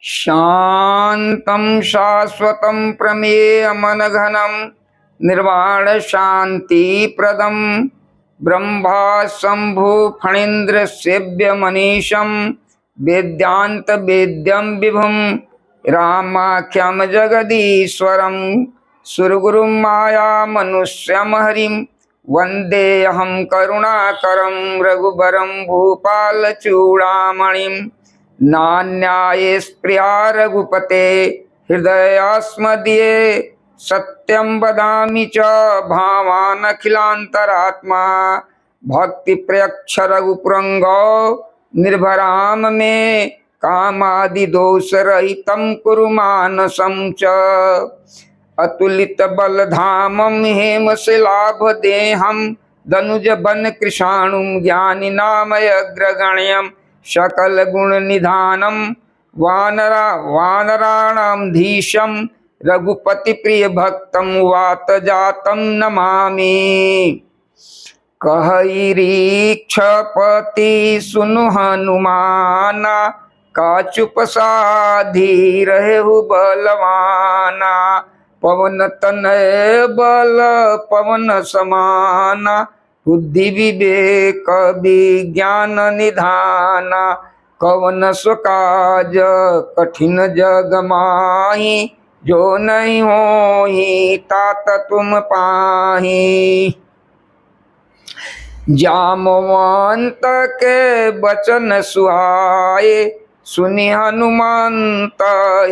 शान्तं शाश्वतं प्रमेयमनघनं निर्वाणशान्तिप्रदं ब्रह्मा शम्भु फणीन्द्रसेव्यमनीशं वेद्यान्तवेद्यं विभुं रामाख्यं जगदीश्वरं सुरगुरुं मायामनुष्यं हरिं वन्देऽहं करुणाकरं रघुवरं भूपालचूडामणिं नान्याये स्प्रिया रघुपते हृदयास्मदीये सत्यं वदामि च भावानखिलान्तरात्मा भक्तिप्रयच्छ रघुपुरङ्गो निर्भराम मे कामादिदोषरहितं कुरु मानसं च अतुलितबलधामं हेमशिलाभदेहं दनुजवनकृशाणुं ज्ञानिनामयग्रगण्यं सकलगुणनिधानं वानराणां धीशं रघुपतिप्रियभक्तं वातजातं नमामि। कहईरीक्षपति सुनु हनुमाना काचुप साधी रहेहु बलवाना पवन तनय बल पवन समाना बुद्धि विवेक विज्ञान निधाना कवन सुकाज कठिन जग माही जो नहीं होही तात तुम पाही। जामवंत के बचन सुहाए सुनि हनुमंत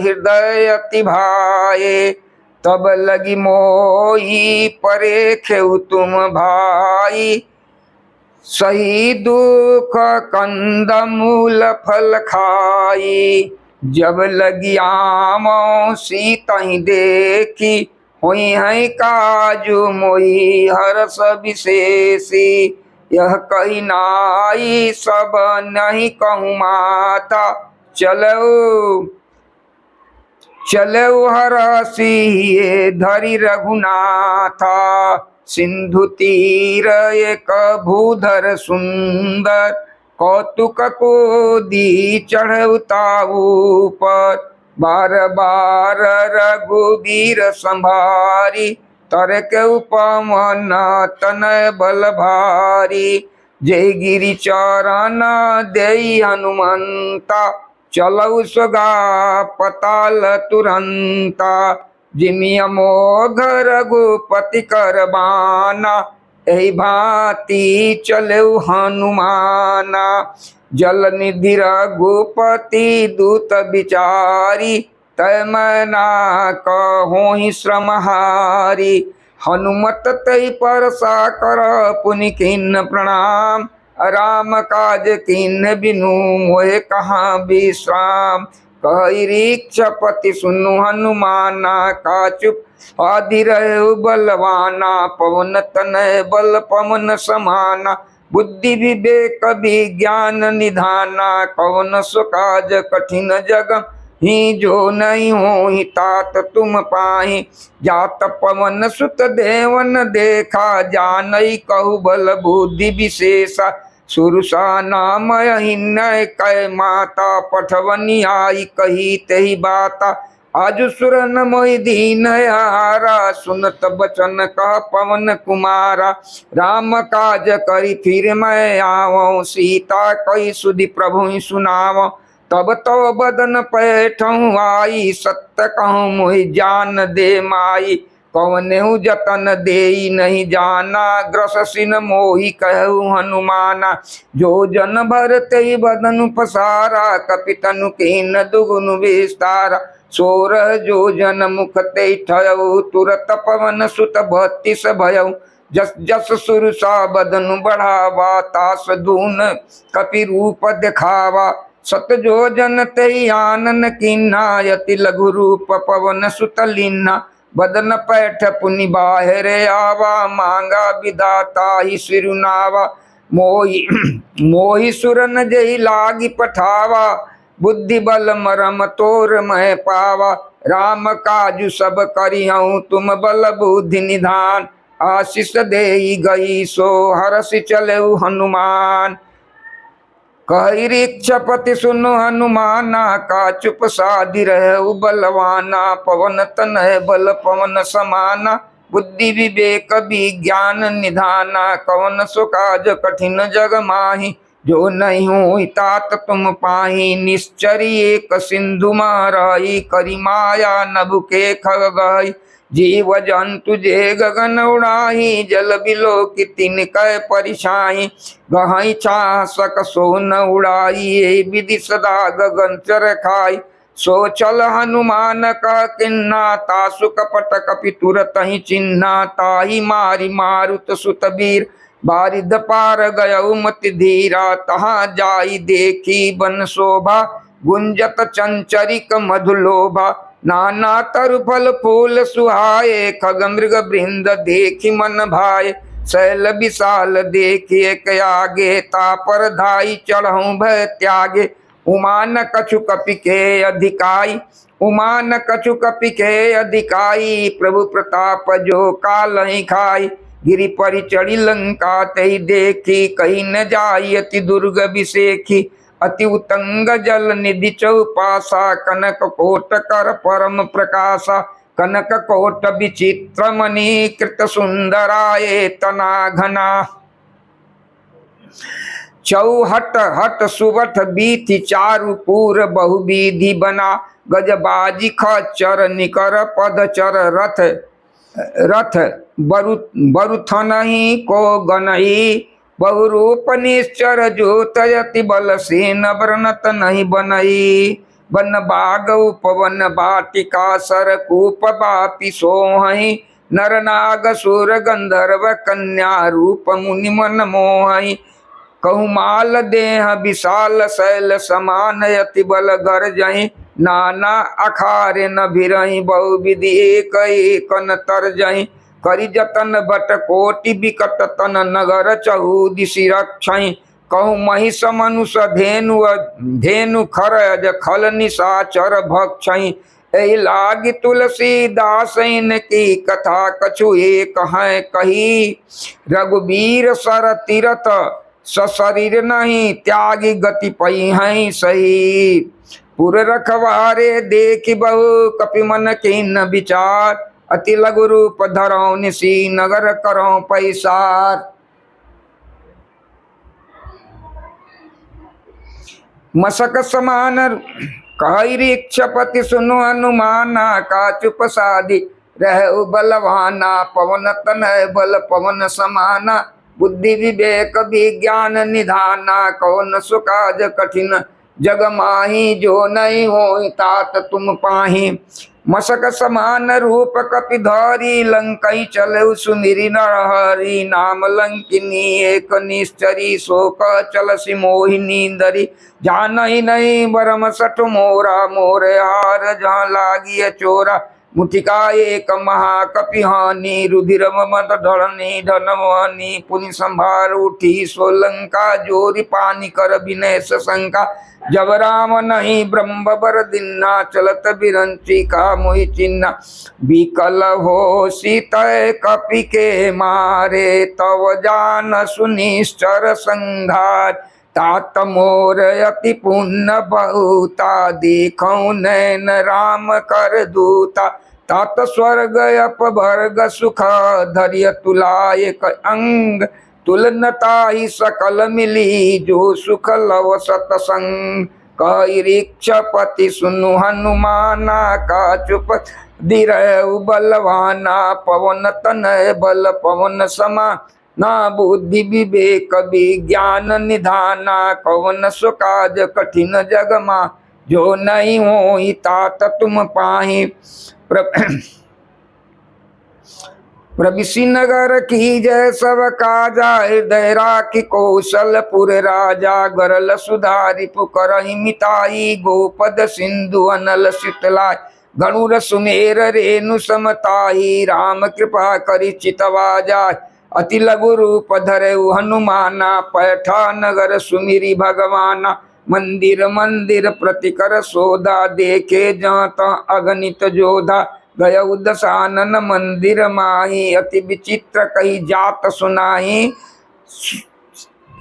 हृदय अति भाए तब लगी मोही परे खेउ तुम भाई सही दुख कंद मूल फल खाई जब लगी आमो सीतहि देखी हुई है काजू मोही हरस विशेषी यह कही नाई सब नहीं कहूँ माता चलो हरसी धरि रघुनाथा सिंधु तीर एक भूधर सुंदर कौतुक को दी चढ़ताऊ पर बार बार रघुबीर संभारी तरक उपमन तनय बल भारी जय गिरि चरण देई हनुमंता चलऊ सुगा पताल तुरंता जिमिया मोघ रघुपति करबाना एहि भांति चलऊ हनुमाना जल निधि रघुपति दूत विचारी तय मना कहोहि श्रमहारी हनुमत तै परसा कर पुनि किन्न प्रणाम राम काज किन्न बिनु मोहे कहाँ विश्राम। कहईरीक्षपति सुनु हनुमाना काचुप आदि रहेउ बलवाना पवन तनय बल पवन समाना बुद्धि विवेक विज्ञान निधाना कवन सुकाज कठिन जग ही जो नहीं होहि तात तुम पाहि जात पवन सुत देवन देखा जानई कहु बल बुद्धि विशेषा सुरसा नाम हिन्नय कै माता पठवनी आई कही तेहि बाता आज सुर न मोहि दीन हारा सुनत बचन कह पवन कुमारा राम काज करी फिर मैं आवं सीता कई सुधि प्रभु सुनावं तब तो बदन पैठहु आई सत्य कहूँ मोहि जान दे माई कवनेहु जतन देई नहीं जाना ग्रससिन मोहि कहु हनुमाना जो जन भर तेई बदन पसारा कपितनु कीन दुगुन विस्तारा सोरह जो जन मुख ते ठयऊ तुरत पवन सुत बत्तीस भयऊ जस जस सुरसा बदन बढ़ावा तास दून कपि रूप दिखावा सत जो जन तेई आनन कीन्हा यति लघु रूप पवन सुत लीन्हा बदन पैठ पुनि बाहर आवा मांगा विदाता ही सिरुनावा मोहि सुरन जही लागी पठावा बुद्धि बल मरम तोर मह पावा राम काजु सब करिहूँ तुम बल बुद्धि निधान आशीष देई गई सो हरसि चलेउ हनुमान। कहि रीक्षपति सुनु हनुमाना, का चुप साधि रहु बलवाना। पवन तनय बल पवन समाना, बुद्धि विवेक विज्ञान निधाना। कवन सो काज कठिन जग माही, जो नहीं हुई तात तुम पाही। निश्चरी एक सिंधु माराई, करी माया नभ के खग गई। जीव जंतु जे गगन उड़ाही, जल बिलो की तिनकै परिछाई। गहई छा सक सो न उड़ाई, ये विधि सदा गगन चर खाई। सो चल हनुमान कह किन्ना, तासु कपट कपि तुरत ही चिन्हा। ताही मारी मारुत सुत वीर, बारिध पार गयउ मति धीरा। तहाँ जाई देखी बन शोभा, गुंजत चंचरिक मधुलोभा। नाना तरु फल फूल सुहाए, खग मृग बृंद देखी मन भाए। शैल विशाल देखिए के आगे, तापर धाई चढ़ऊ भय त्यागे। उमान कछु कपि के अधिकाई, उमान कछु कपि के अधिकाई। प्रभु प्रताप जो काल ही खाई, गिरि परि चढ़ी लंका तही देखी। कहीं न जाई अति दुर्ग विसेखी, अति उतंग जल निधि चौपासा। कनक कोट कर परम प्रकाशा, कनक कोट विचित्र मणि कृत सुंदराये तना घना। चौहट हट सुबठ बीथि चारु पूर, बहुविधि बना। गजबाजी खच्चर निकर पदचर, रथ रथ बरुथनहि को गनई। बहुरूप निश्चर जोतयति बल, सेन व्रनत नहीं बनई। बन बाग उपवन बाटिका, सर कूप बापि सोहई। नर नाग सुर गंधर्व कन्या, रूप मुनि मन मोहई। कहुमाल देह विशाल शैल समान, यति बल गर्जहि। नाना अखारे न भिरहि, बहुविधि एक एक न तरजहि। करि जतन बट कोटि विकट तन, नगर चहु दिशि रक्षहि। कहु महिष मनुष धेनु धेनु खर, अज खल निशाचर भक्षहि। एहि लागी तुलसीदास की कथा, कछु एक है कही। रघुबीर सर तीरथ सशरीर नहीं, त्यागी गति पई हैं सही। पुर रखवारे देखि बहु, कपि मन कीन विचार। अति लघु रूप धरौ निसी, नगर करौ पैसार। मसक समान कहि रीक्षपति सुनु हनुमाना, का चुप साधि रहु बलवाना। पवन तनय बल पवन समाना, बुद्धि विवेक विज्ञान निधाना। कौन सो काज कठिन जग माही, जो नहीं होई तात तुम पाही। मसक समान रूप कपिधारी, लंकई चलऊ सुमिरि नरहरि। नाम लंकिनी एक निश्चरी, शोक चलसि मोहिनी दरी। जानहि नहीं बरम सठ मोरा, मोर हार जहाँ लागिय चोरा। मुठिका एक महाकपि हानि, रुधिर मत ढलनी धनवानी। पुनि संभार उठी सोलंका, जोरि पानी कर विनय सशंका। जब राम नहीं ब्रह्म बर दिन्ना, चलत बिरंची का मोहि चिन्ना। विकल हो सीतय कपि के मारे, तव जान सुनिश्चर संघार। तात मोर अति पुण्य बहुता, देखौ नैन राम कर दूता। तात स्वर्ग अपभर्ग सुख, धर्य तुला एक अंग। तुलनताहि सकल मिली, जो सुख लव सतसंग। कहि रीक्षपति सुनु हनुमाना, का चुप दिरहु बलवाना। पवन तनय बल पवन समा, ना बुद्धि विवेक विज्ञान निधाना। कवन सो काज कठिन जगमा, जो नहीं होई तात तुम पाही। प्रविशि नगर की जय सब काजा, हृदय राखि कौशलपुर राजा। गरल सुधारि पुकरहि मिताई, गोपद सिंधु अनल शीतलाय। गणुर सुमेर रेणु समताही, राम कृपा करि चितवा जाय। अति लघु रूप धरऊ हनुमाना, पैठा नगर सुमिरि भगवाना। मंदिर मंदिर प्रतिकर सोधा, देखे जात अगणित जोधा। गयउ दशानन मंदिर माही, अति विचित्र कही जात सुनाही।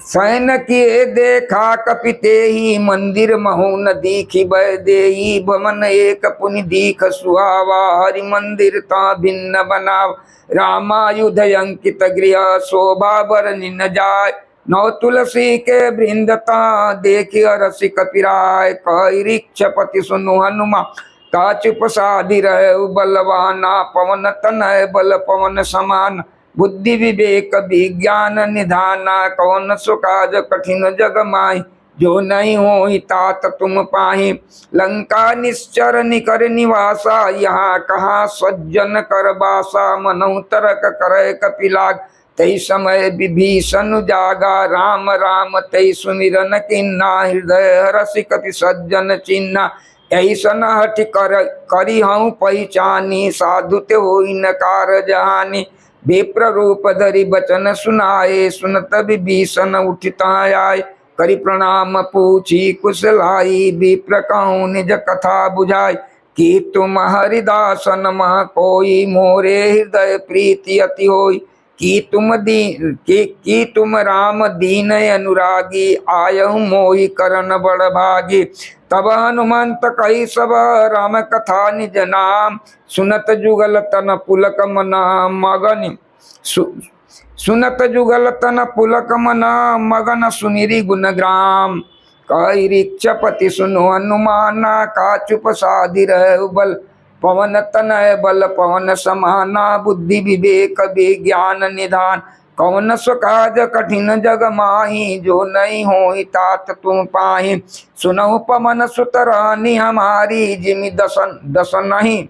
सैन किए देखा कपिते ही मंदिर महु न दीखी बह देई बमन एक पुनि दीख सुहावा हरि मंदिर ता भिन्न बनाव रामायुध अंकित गृह शोभा बर निन जाय नौ तुलसी के वृंदता देखि रसि कपिराय कहि ऋक्षपति सुनु हनुमा का चुप साधि रहे बलवाना पवन तनय बल पवन समान बुद्धि विवेक विज्ञान निधाना कौन सुकाज कठिन जग माहि जो नहीं हो तात तुम पाहि लंका निश्चर निकर निवासा यहाँ कहाँ सज्जन कर बासा मनहु तरक करे कपिलाग तई समय विभीषण जागा राम राम तई सुमिरन किन्ना हृदय हरसि कपि सज्जन चिन्ना ऐसन हठ करी हूँ पहचानी साधु ते होई नकार जहानी विप्र रूप धरि बचन सुनाए सुनत विभीषण उठित आए करि प्रणाम पूछी कुशलाई विप्र कहूँ निज कथा बुझाई कि तुम हरिदासन मह कोई मोरे हृदय प्रीति अति होई कि तुम राम दीन अनुरागी आयहु मोहि करन बड़ भागी तब हनुमंत कही सब राम कथा निज नाम सुनत जुगल तन पुलक मना मगन सुनत जुगल तन पुलक मना मगन सुमिरी गुणग्राम कहि ऋक्षपति सुनो हनुमाना का चुप साधि रहे बल पवन तनय बल पवन समाना बुद्धि विवेक विज्ञान निधान कौन सुकाज कठिन जग माही जो नहीं हो तात तुम पाहि सुनहु पवन सुत रानी हमारी जिमि दस नहीं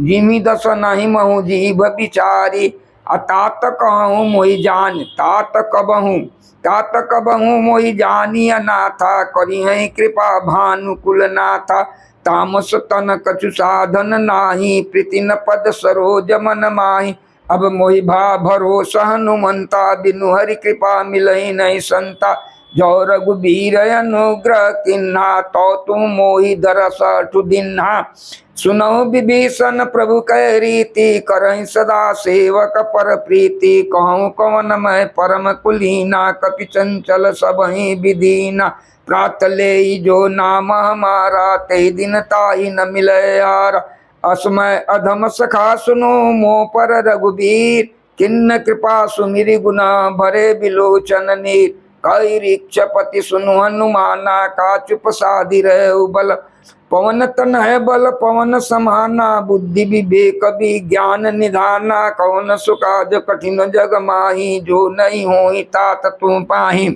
जिमि दस नहीं महु जीव बिचारी अतात कहूँ मोहि जान तात कबहूँ मोहि जानी अनाथा करी है कृपा भानुकुल नाथा तामस तन कछु साधन नाही प्रीतिन पद सरोज मन माही अब मोहि भा भरोसा हनुमंता बिनु हरि कृपा मिलहि नहीं संता जो रघुबीर अनुग्रह किन्हा तो तुम मोहि दरस अठु दिन्हा सुनहु विभीषण प्रभु कह रीति करहि सदा सेवक पर प्रीति कहूँ कवन मैं परम कुलीना कपि चंचल सबहि विदीना प्रात ले जो नाम हमारा ते दिन ताहि न मिले यार असमय अधम सखा सुनो मोह पर रघुबीर किन्न कृपा सुमिरि गुना भरे बिलोचन नीर कहि ऋक्षपति सुनु हनुमाना का चुप साधि रहे बल पवन तन है बल पवन समाना बुद्धि विवेक विज्ञान निधाना कौन सुकाज कठिन जग माही जो नहीं हो तात तुम पाहि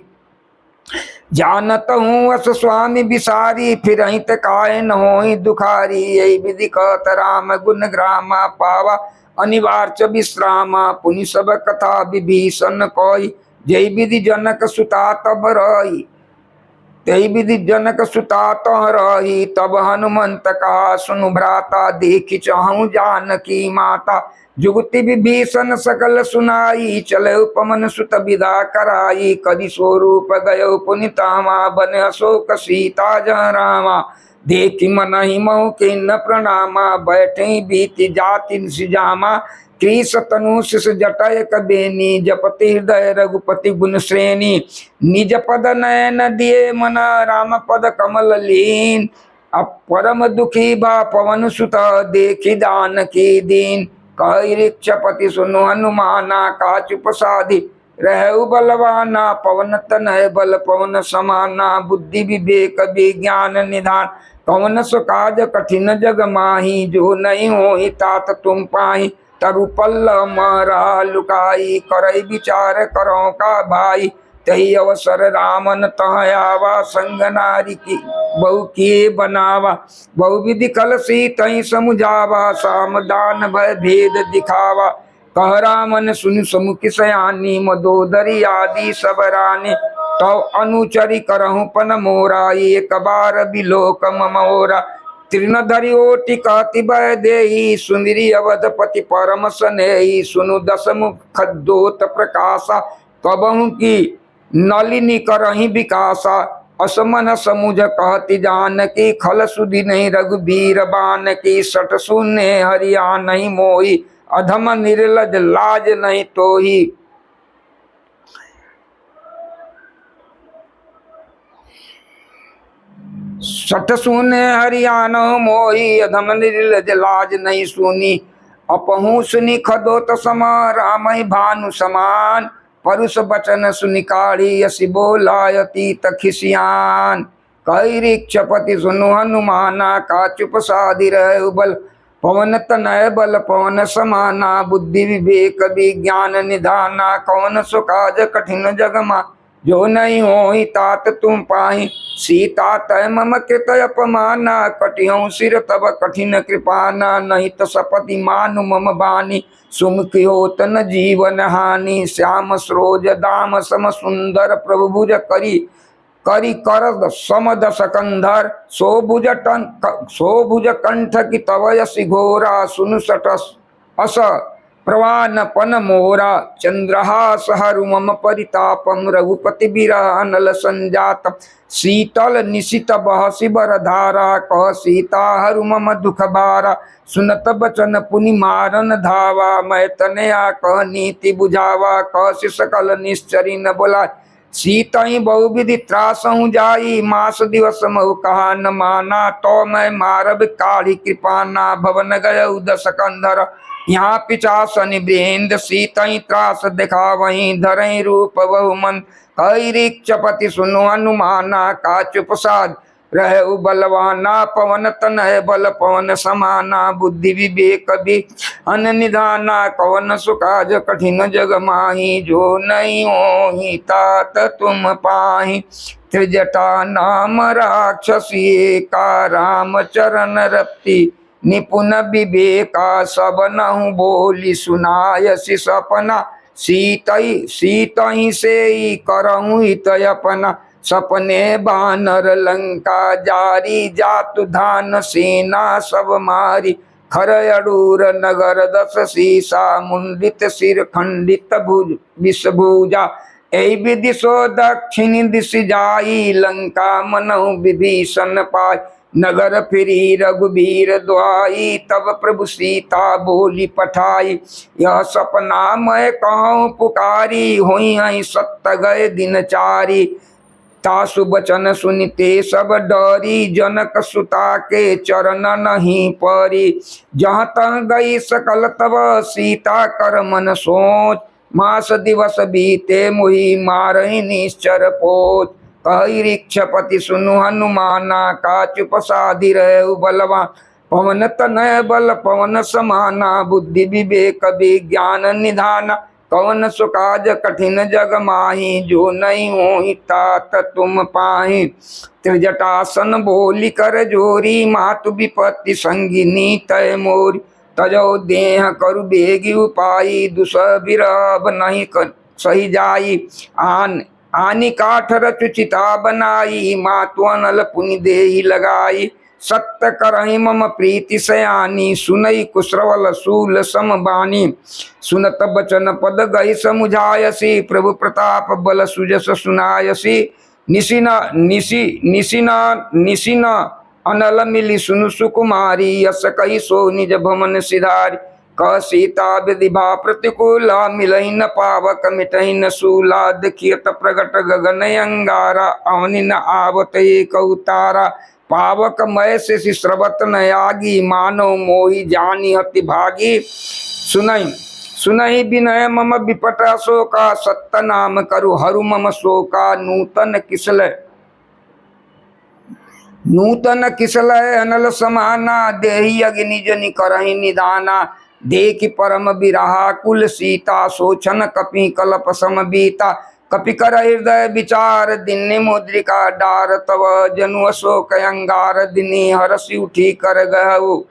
जानत हूँ अस स्वामी बिसारी फिर हित काय न हो दुखारी यही विधि कहत राम गुण ग्रामा पावा अनिवार्य विश्रामा पुनि सब कथा विभीषण कोई जय विधि जनक सुता तब रही तई विधि जनक सुता तह रही तब हनुमंत कहा सुनु भ्राता देखि चाहूँ जानकी माता जुगति विभीषण सकल सुनाई चले पवन सुत विदा कराई कदि स्वरूप गयो पुनितामा बन अशोक सीता जह रामा देखि मन ही महु किन्न प्रणामा बैठे बीति जाति सिजामा कृष तनु शिष जटय कबेनी जपति हृदय रघुपति गुण श्रेणी निज पद नयन दिए मन राम पद कमल लीन अब परम दुखी भा पवन सुत देखि दान की दीन कहि ऋक्षपति सुनु हनुमाना का चुप साधि रहु बलवाना पवन तनय बल पवन समाना बुद्धि विवेक विज्ञान निधान कौन सुकाज कठिन जग माही जो नहीं हो तात तुम पाहि तरु पल्ल मारा लुकाई करई विचार करो का भाई तही अवसर रामन तह आवा संग नारी की बहु किए बनावा बहु विधि कलसी तही समुझावा सामदान भय भेद दिखावा कह रामन सुन समुख सयानी मदोदरी आदि सब रानी तो अनुचरी करहु पन मोरा एक बार बिलोक ममोरा तृण धरि ओटि कहति बह देहि सुमिरि अवधपति परम सनेहि सुनु दस मुख दोत प्रकाशा कबहु की नलिनी करहि विकासा असमन समुझ कहति जानकी खल सुधि नहीं रघुबीर बान की सट सुने हरिया नहीं मोही अधम निर्लज लाज नहीं तोही सठ सुने हरियाणो मोही अधम निर्लज लाज नहीं सुनी। अपहू सुनी खदोत समा राम भानु समान। परुष बचन सुनि काढ़ी यसी बोलायती तखिसियान। कई रीक्षपति सुनु हनुमाना का चुप साधि रहे उबल। पवन तनय बल पवन समाना बुद्धि विवेक विज्ञान निधाना। कौन सो काज कठिन जगमा जो नहीं हो तात तुम पाहि। सीता तय मम कृत अपमाना कटिहूँ सिर तब कठिन कृपाना। नहीं तो सपति मानु मम बानी सुमुखी होत न जीवन हानि। श्याम सरोज दाम सम सुंदर प्रभु भुज करी करी कर सम दस कंधर। सो भुज कंठ की तव यसी घोरा सुनु सट अस प्रवानपन मोरा। चंद्रहास हरु मम परितापम रघुपति बिरह अनल संजात। शीतल निशित बहसि बर धारा कह सीता हरु मम दुख बारा। सुनत बचन पुनि मारन धावा मैं तनया कह नीति बुझावा। कह सकल निश्चरी न बोला सीतई बहुविधि त्रासहु जाई। मास दिवस महु कहा न माना तो मैं मारब काढ़ी कृपाना। भवन गय दस कंधर यहाँ पिचासन वृंद सीतई त्रास देखा वहीं धरई रूप बहुमन। कई रीक्षपति सुनो हनुमाना का चुप साध रहे बलवाना। पवन तनय बल पवन समाना बुद्धि विवेक भी अन निधाना। कवन सुकाज कठिन जग माही जो नहीं हो तात तुम पाहि। त्रिजटा नाम राक्षसी का राम चरण रप्ति। निपुण विवेका सब नहु बोली सुनायसी सपना। सीतई से ही करहु हित अपना। सपने बानर लंका जारी जातु धान सेना सब मारी। खर अडूर नगर दस सीसा मुंडित सिर खंडित भुज विषभुजा। ऐ विधि सो दक्षिण दिश जाई लंका मनहु विभीषण पाय। नगर फिरी रघुबीर द्वाई तब प्रभु सीता बोली पठाई। यह सपना मैं कहूँ पुकारी हुई आई सत्य गए दिन चारी। तासु बचन सुनते सब डरी जनक सुता के चरण नहीं परी। जहाँ तह गई सकल तब सीता कर मन सोच। मास दिवस बीते मुहि मारहि निश्चर पोच। कहि रीक्षपति सुनु हनुमाना का चुप साधि रहे बलवान। पवन तनय बल पवन समाना बुद्धि विवेक विज्ञान निधाना। कवन सुकाज कठिन जग माही जो नहीं हो तात तुम पाहि। त्रिजटासन बोली कर जोरी मातु विपत्ति संगिनी तय मोरी। तजो देह करु बेगी उपाई दुसह बिरह नहीं सही जाई। आनी काठ रचु चिता बनाई मातु अनल पुनि देहि लगाई। सत्य करहि मम प्रीति सयानी सुनई कुश्रवल सूल सम बानी। सुनत बचन पद गई समुझायसी प्रभु प्रताप बल सुजस सुनायसी। निशिन अनल मिली सुनु सुकुमारी यस कही सो निज भमन सिधारी। कह सीता विधि भा प्रतिकूला मिलहि न पावक मिटहि न सूला। देखियत प्रगट गगन अंगारा अवनि न आवत एक उतारा। पावक मय से श्रवत न आगी मानो मोहि जानी हति भागी। सुनहि विनय मम विपट शोका सत्य नाम करु हरु मम शोका। नूतन किसलय अनल समाना देहि अग्नि जनि करहि निदाना। देखि परम बिरहा कुल सीता सोचन कपि कल्प सम बीता। कपि कर हृदय विचार दिन्नि मुद्रिका डार तव जनु अशोक अंगार। दिनी हरसि उठी कर गहु